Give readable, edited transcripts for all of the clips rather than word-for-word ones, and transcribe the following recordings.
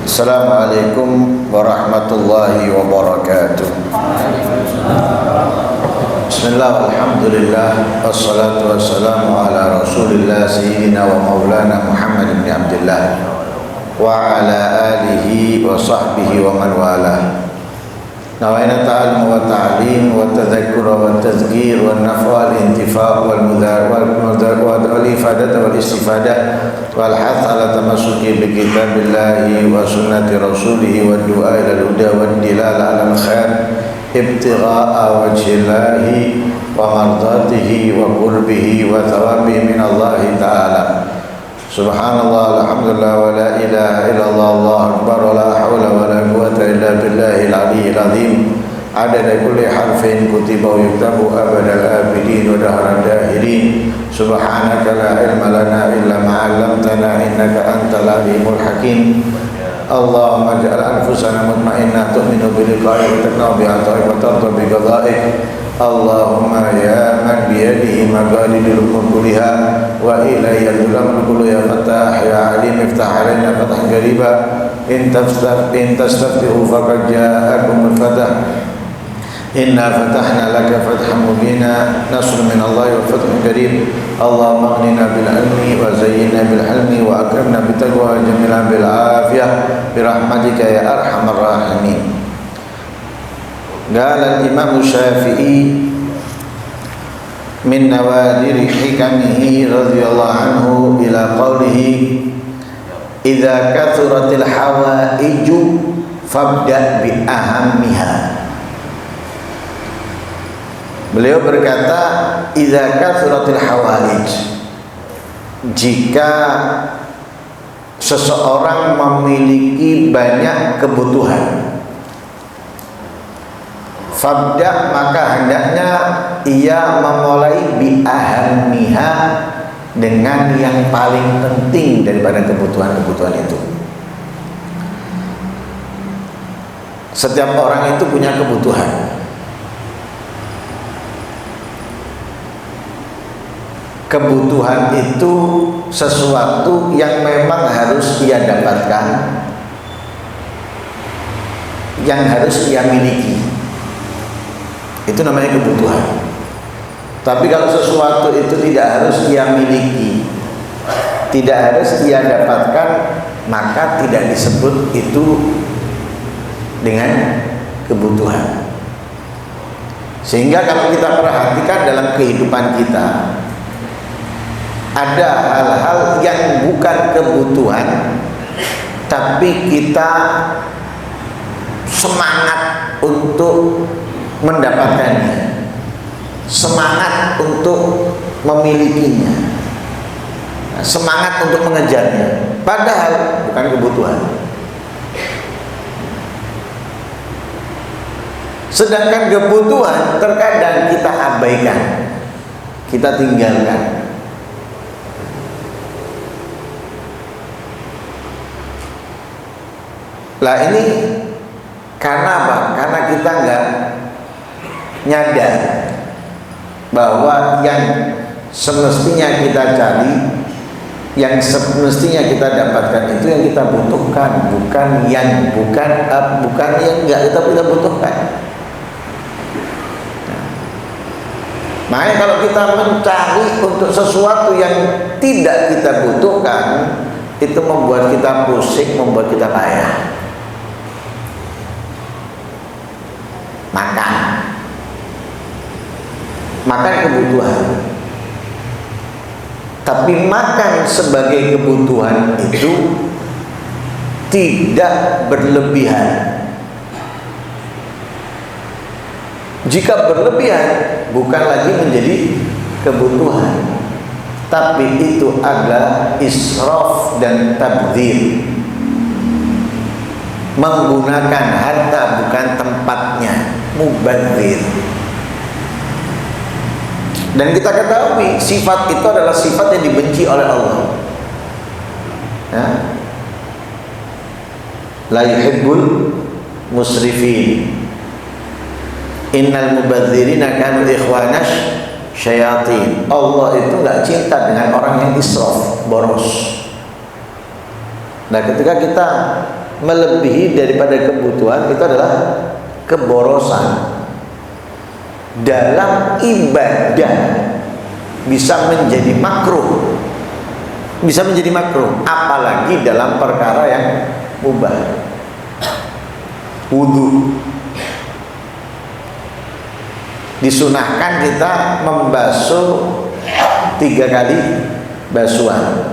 Assalamualaikum warahmatullahi wabarakatuh. Bismillah, alhamdulillah, wassalatu wassalamu ala rasulillah sayyidina wa maulana Muhammad bin Abdullah wa ala alihi wa sahbihi wa man walah. Nawaina ta'allum wa ta'lim wa tadhakkur wa tazkir wa naf'a wal intifa' wal mudhar wal ifadah wal istifadah wal hath ala tamassuki bi kitabillahi wa sunnati rasulih wa du'a ila al-huda wa dilala ala al-khair ibtigha'a wajhillahi wa mardatihi wa qurbihi wa thawabihi min Allah ta'ala. Subhanallah, alhamdulillah, wa la ilaha illallah, Allahu akbar, wa la hawla wa la quwwata illa billahil aliyyil azim. Adada kulli harfin kutiba wa yuktabu abadal abidin wa dahran dahirin. Subhanaka la ilma lana illa ma 'allamtana innaka antal alimul hakim. Allahumma ij'al anfusana mutmainnah tu'minu bi liqa'ika wa taqna'u bi 'ata'ika wa tarda bi qada'ik. Allahumma ya man biyadihi maqalidul umur kulliha wa ilayhi al-ulamul kullu ya fatah ya alim iftah alaina fathan qariba in tastaftihu faqad ja'akum al-fatah inna fatahna laka fathan mubina nasrun min Allah wa fathun qarib. Allahumma aghnina bil ilmi wa zayyinna bil hilmi wa akrimna bit taqwa wa jamilna bil afiyah bi rahmatika ya arhamar rahimin. Qala al-Imam Syafi'i min nawadir hikamihi radhiyallahu anhu ila qawlihi idza kathuratil hawaiju fabda bi ahammiha. Beliau berkata idza kathuratil hawaij, jika seseorang memiliki banyak kebutuhan, fabda maka hendaknya ia memulai bi ahammiha dengan yang paling penting daripada kebutuhan-kebutuhan itu. Setiap orang itu punya kebutuhan. Kebutuhan itu sesuatu yang memang harus ia dapatkan, yang harus ia miliki. Itu namanya kebutuhan. Tapi kalau sesuatu itu tidak harus ia miliki, tidak harus ia dapatkan, maka tidak disebut itu dengan kebutuhan. Sehingga kalau kita perhatikan dalam kehidupan kita, ada hal-hal yang bukan kebutuhan, tapi kita semangat untuk mendapatkannya, semangat untuk memilikinya, semangat untuk mengejarnya, padahal bukan kebutuhan. Sedangkan kebutuhan terkadang kita abaikan, kita tinggalkan. Lah ini karena apa? Karena kita enggak nyadar bahwa yang semestinya kita cari, yang semestinya kita dapatkan itu yang kita butuhkan, bukan yang enggak kita butuhkan. Makanya kalau kita mencari untuk sesuatu yang tidak kita butuhkan, itu membuat kita pusing, membuat kita payah. Makan kebutuhan, tapi makan sebagai kebutuhan itu tidak berlebihan. Jika berlebihan, bukan lagi menjadi kebutuhan, tapi itu adalah israf dan tabdzir, menggunakan harta bukan tempatnya, mubadzir. Dan kita ketahui sifat itu adalah sifat yang dibenci oleh Allah. Ya. La yuhibbul musrifin. Innal mubadzirina kanu ikhwanash syayatin. Allah itu nggak cinta dengan orang yang israf, boros. Nah, ketika kita melebihi daripada kebutuhan itu adalah keborosan. Dalam ibadah bisa menjadi makruh, apalagi dalam perkara yang mubah. Wudu, disunahkan kita membasuh 3 kali basuhan,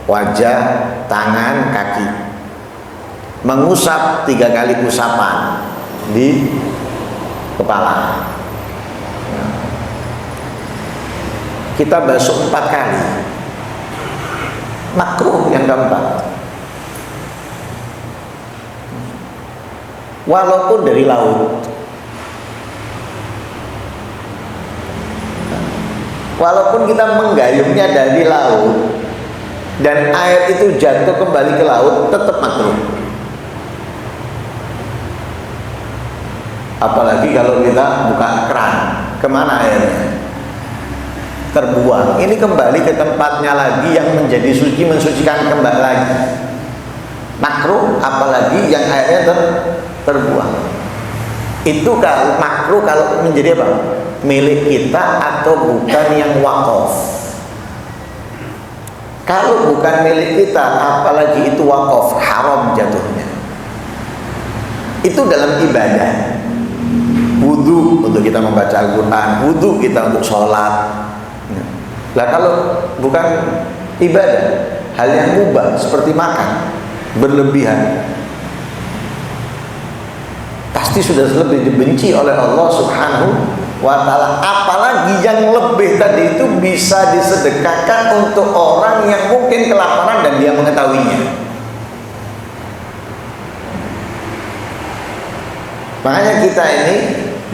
wajah, tangan, kaki, mengusap 3 kali usapan di kepala. Kita basuh 4 kali, makruh yang keempat. Walaupun dari laut, walaupun kita menggayungnya dari laut dan air itu jatuh kembali ke laut, tetap makruh. Apalagi kalau kita buka keran, kemana airnya? Terbuang. Ini kembali ke tempatnya lagi yang menjadi suci, mensucikan kembali lagi. Makruh, apalagi yang airnya terbuang. Itu kalau makruh kalau menjadi apa? Milik kita atau bukan yang wakaf. Kalau bukan milik kita, apalagi itu wakaf, haram jatuhnya. Itu dalam ibadah. Wudu untuk kita membaca Al-Quran, wudu kita untuk sholat. Lah kalau bukan ibadah, hal yang mubah seperti makan berlebihan, pasti sudah lebih dibenci oleh Allah Subhanahu wa ta'ala. Apalagi yang lebih tadi itu bisa disedekahkan untuk orang yang mungkin kelaparan dan dia mengetahuinya. Makanya kita ini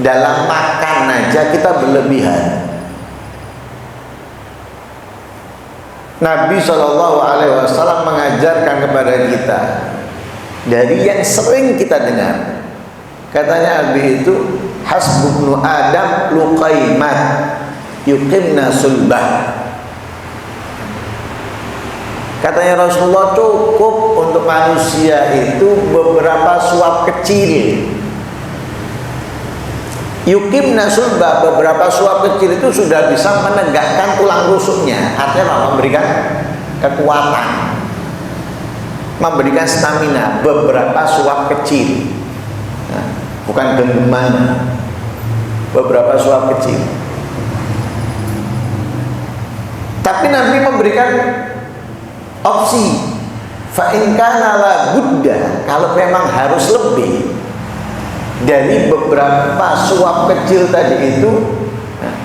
dalam makan aja kita berlebihan. Nabi SAW mengajarkan kepada kita dari yang sering kita dengar. Katanya Nabi itu, hasbubnu Adam luqaimat yuqimna sulbah. Katanya Rasulullah, cukup untuk manusia itu beberapa suap kecil. Yuqimna sulbah, beberapa suap kecil itu sudah bisa menegakkan tulang rusuknya. Artinya apa? Memberikan kekuatan, memberikan stamina. Beberapa suap kecil, nah, bukan genggaman. Beberapa suap kecil. Tapi Nabi memberikan opsi, fa in kana la budda, kalau memang harus lebih dari beberapa suap kecil tadi itu, nah,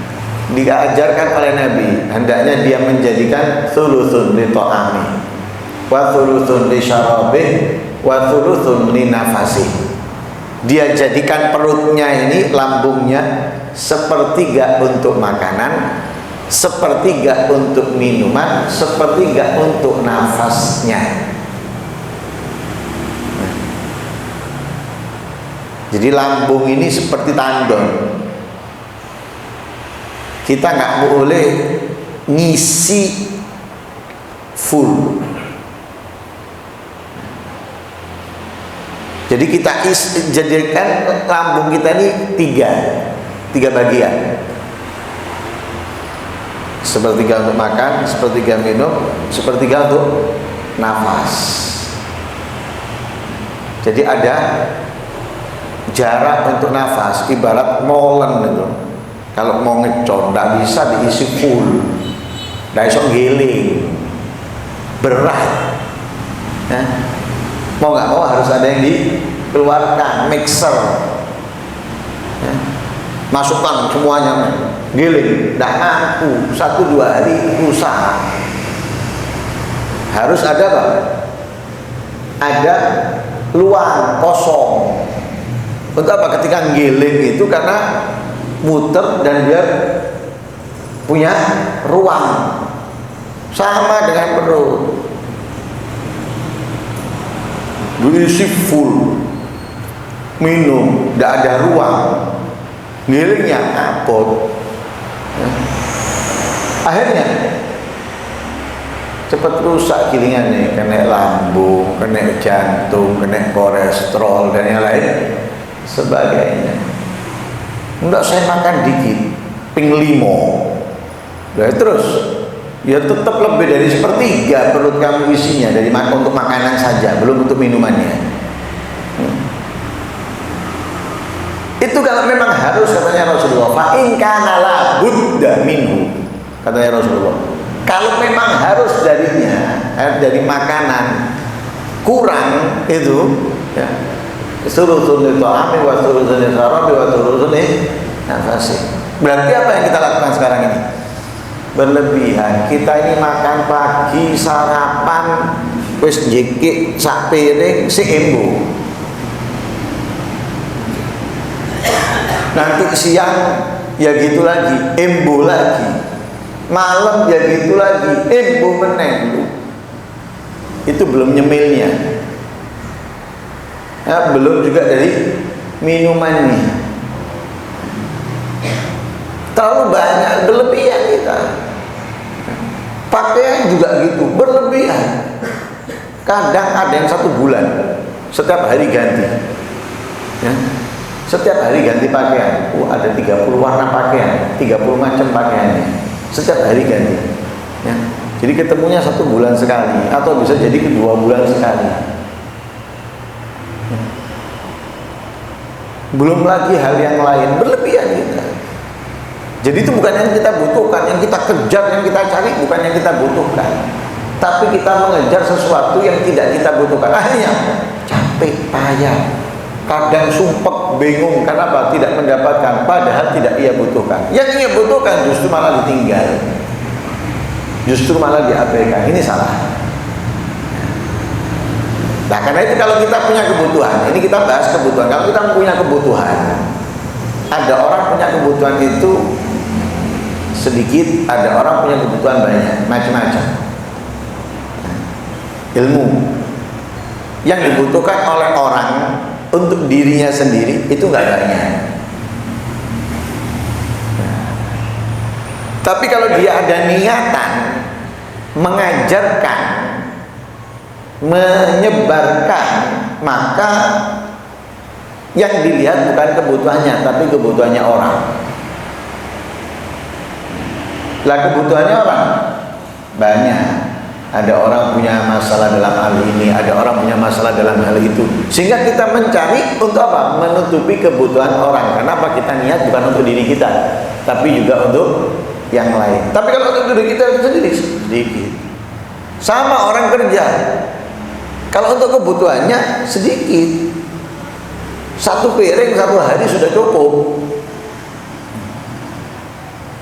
diajarkan oleh Nabi, hendaknya dia menjadikan thuluthun li ta'ami wa thuluthun li syarabih wa thuluthun li nafasih. Dia jadikan perutnya ini, lambungnya, sepertiga untuk makanan, sepertiga untuk minuman, sepertiga untuk nafasnya. Jadi lambung ini seperti tandon. Kita nggak boleh ngisi full. Jadi kita jadikan lambung kita ini tiga bagian. Sepertiga untuk makan, sepertiga minum, sepertiga untuk nafas. Jadi ada jarak untuk nafas, ibarat molen itu. Kalau mau ngecor, tidak bisa diisi full, tidak bisa giling, berat. Nah, mau nggak mau harus ada yang dikeluarkan, mixer. Nah, masukkan semuanya, giling, tidak mampu, 1-2 hari usaha. Harus ada apa? Ada luang kosong. Untuk apa? Ketika giling itu karena muter dan dia punya ruang. Sama dengan perut, diisi full, minum, tidak ada ruang, gilingnya abot. Akhirnya cepat rusak gilingannya, kena lambung, kena jantung, kena kolesterol dan yang lain sebagainya. Enggak, saya makan dikit, ping 5. Nah, terus ya tetap lebih dari sepertiga perut kamu isinya dari untuk makanan saja, belum untuk minumannya. Itu kalau memang harus, katanya Rasulullah, fa in kana la budda minhu, katanya Rasulullah, kalau memang harus darinya, dari makanan kurang itu ya, sulusun itu ami wa sulusun sarabi wa sulusun nafasi. Berarti apa yang kita lakukan sekarang ini? Berlebihan. Kita ini makan pagi, sarapan wis jekik sak piring sing embo. Nanti siang ya gitu lagi, embo lagi. Malam ya gitu lagi, embo meneng. Itu belum nyemilnya. Ya, belum juga dari minumannya. Terlalu banyak, berlebihan kita. Pakaian juga gitu, berlebihan. Kadang ada yang 1 bulan setiap hari ganti ya. Setiap hari ganti pakaian. Ada 30 warna pakaian, 30 macam pakaiannya. Setiap hari ganti ya. Jadi ketemunya 1 bulan sekali, atau bisa jadi 2 bulan sekali ya. Belum lagi hal yang lain, berlebihan kita. Jadi itu bukan yang kita butuhkan, yang kita kejar, yang kita cari bukan yang kita butuhkan, tapi kita mengejar sesuatu yang tidak kita butuhkan. Akhirnya capek, payah, kadang sumpek, bingung karena apa? Tidak mendapatkan, padahal tidak ia butuhkan. Yang ia butuhkan justru malah ditinggal, justru malah diabaikan. Ini salah. Nah, karena itu kalau kita punya kebutuhan, ini kita bahas kebutuhan. Kalau kita punya kebutuhan, ada orang punya kebutuhan itu sedikit, ada orang punya kebutuhan banyak, macam-macam. Ilmu yang dibutuhkan oleh orang untuk dirinya sendiri itu nggak banyak. Tapi kalau dia ada niatan mengajarkan, menyebarkan, maka yang dilihat bukan kebutuhannya, tapi kebutuhannya orang. Lah kebutuhannya orang banyak. Ada orang punya masalah dalam hal ini, ada orang punya masalah dalam hal itu. Sehingga kita mencari untuk apa? Menutupi kebutuhan orang. Kenapa? Kita niat bukan untuk diri kita, tapi juga untuk yang lain. Tapi kalau untuk diri kita sendiri sedikit. Sama orang kerja. Kalau untuk kebutuhannya sedikit. 1 piring 1 hari sudah cukup.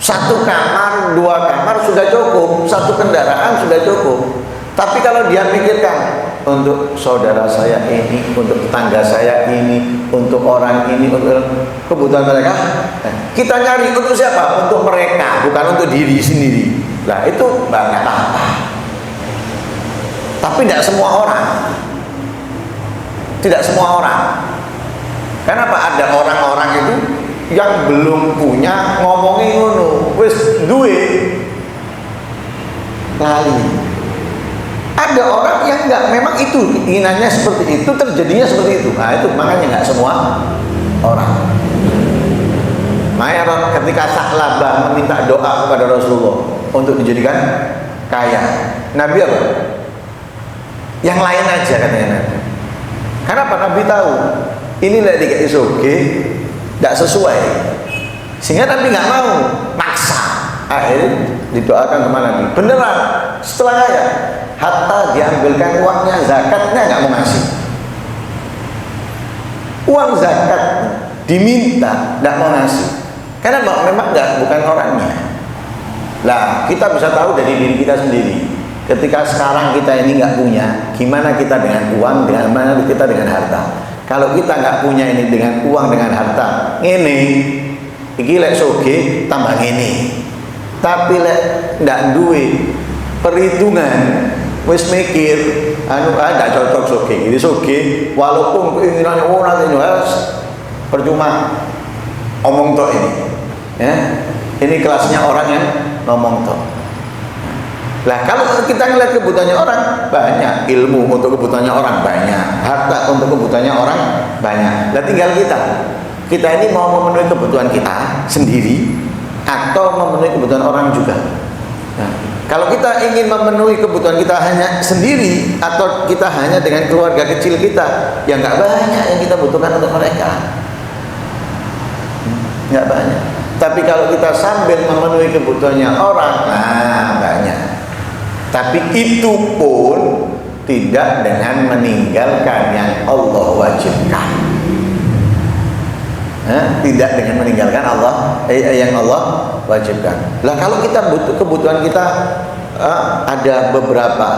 1 kamar, 2 kamar sudah cukup, 1 kendaraan sudah cukup. Tapi kalau dia pikirkan untuk saudara saya ini, untuk tetangga saya ini, untuk orang ini, untuk kebutuhan mereka, kita nyari untuk siapa? Untuk mereka, bukan untuk diri sendiri. Nah itu banyak apa? Tapi tidak semua orang. Tidak semua orang. Kenapa ada orang-orang itu yang belum punya ngomongin ngono, wis duwe lali. Ada orang yang enggak, memang itu keinginannya seperti itu, terjadinya seperti itu. Nah itu makanya enggak semua orang. Makanya ketika Sa'labah meminta doa kepada Rasulullah untuk dijadikan kaya, Nabi apa? Yang lain aja katanya Nabi. Kenapa? Nabi tahu ini lek dikasih soge tidak sesuai, sehingga Nabi nggak mau maksa. Akhirnya didoakan kemana Nabi? Beneran setelah kaya, hatta diambilkan uangnya, zakatnya nggak mau ngasih. Uang zakat diminta nggak mau ngasih, karena memang bukan orangnya. Lah kita bisa tahu dari diri kita sendiri. Ketika sekarang kita ini nggak punya, gimana kita dengan uang, dengan mana kita dengan harta? Kalau kita nggak punya ini dengan uang, dengan harta, iki lek soge tambah ini. Tapi lek ndak duwe perhitungan, wis mikir, ndak cocok soge. Ini soge, walaupun keinginannya nanti percuma omong tok ini. Ya, ini kelasnya orang yang ngomong tok. Lah kalau kita ngeliat kebutuhannya orang banyak, ilmu untuk kebutuhannya orang banyak, harta untuk kebutuhannya orang banyak. Lah tinggal kita ini mau memenuhi kebutuhan kita sendiri atau memenuhi kebutuhan orang juga. Nah, kalau kita ingin memenuhi kebutuhan kita hanya sendiri atau kita hanya dengan keluarga kecil kita, ya nggak banyak yang kita butuhkan untuk mereka, nggak banyak. Tapi kalau kita sambil memenuhi kebutuhannya orang, nah banyak. Tapi itu pun tidak dengan meninggalkan yang Allah wajibkan. Tidak dengan meninggalkan yang Allah wajibkan. Lah kalau kita butuh kebutuhan kita ada beberapa,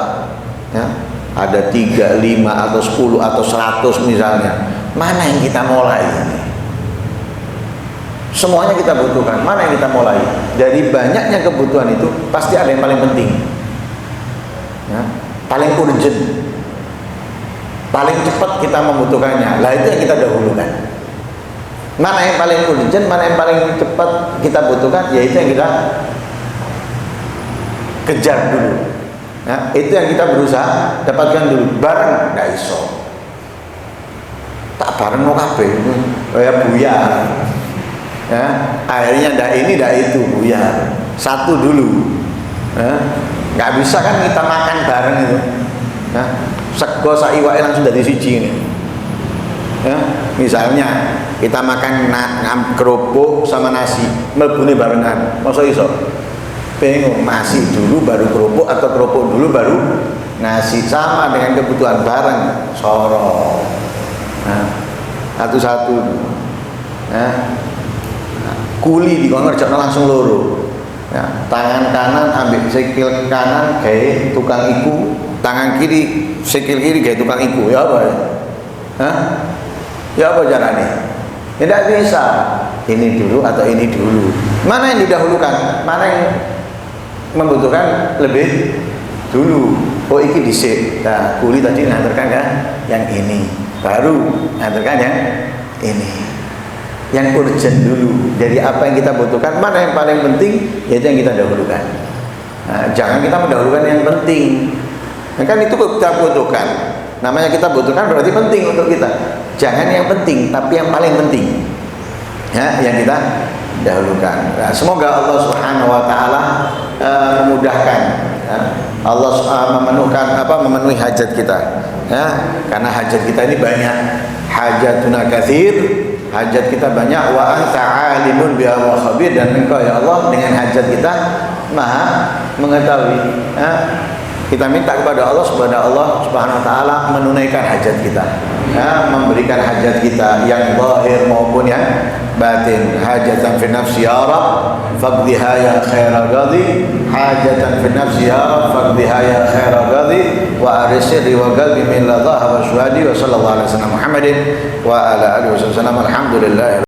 ya, ada 3, 5 atau 10 atau 100 misalnya, mana yang kita mulai? Semuanya kita butuhkan, mana yang kita mulai? Dari banyaknya kebutuhan itu pasti ada yang paling penting, ya, paling urgent, paling cepat kita membutuhkannya. Lah itu yang kita dahulukan. Mana yang paling urgent, mana yang paling cepat kita butuhkan, yaitu yang kita kejar dulu. Nah, itu yang kita berusaha dapatkan dulu. Bareng nggak iso, tak bareng mau kabeh, ya buyar. Ya, akhirnya ndak ini ndak itu buyar. Satu dulu, nggak bisa kan kita makan bareng itu. Nah, sego sak iwake langsung dari siji ini. Ya, misalnya kita makan kerupuk sama nasi, mlebune barengan, masa iso? Bingung, nasi dulu baru kerupuk atau kerupuk dulu baru nasi, sama dengan kebutuhan bareng, soro. Nah, satu-satu. Nah, kuli dikon ngerjakno langsung loro. Ya, tangan kanan ambil sikil kanan gawe tukang iku, tangan kiri sikil kiri gawe tukang iku. Ya apa ya? Hah? Ya apa caranya? Tidak bisa ini dulu atau ini dulu. Mana yang didahulukan? Mana yang membutuhkan lebih dulu? Oh iki dhisik. Nah, kuli tadi nganterkan kan yang ini, baru nganterkan yang ini. Yang urgent dulu. Dari apa yang kita butuhkan, mana yang paling penting, yaitu yang kita dahulukan. Nah, jangan kita mendahulukan yang penting. Nah, kan itu kita butuhkan. Namanya kita butuhkan berarti penting untuk kita. Jangan yang penting, tapi yang paling penting, ya, yang kita dahulukan. Nah, semoga Allah Subhanahu Wa Taala memudahkan, ya, Allah memenuhi hajat kita, ya, karena hajat kita ini banyak. Hajatuna katsir, hajat kita banyak. Wa anta alimun biha wa khabir, dan engkau ya Allah dengan hajat kita maha mengetahui. Ya. Kita minta kepada Allah Subhanahu Wa Taala menunaikan hajat kita, ya, memberikan hajat kita yang zahir maupun yang batin. Hajatan fi nafsi ya Rabb faqdiha ya khairal ghadi, hajatan fi nafsi ya Rabb faqdiha ya khairal ghadi, wa arsili wa qalbi min ladha wa syuhadi wa sallallahu alaihi wasallam Muhammadin wa ala alihi wasallam. Alhamdulillah.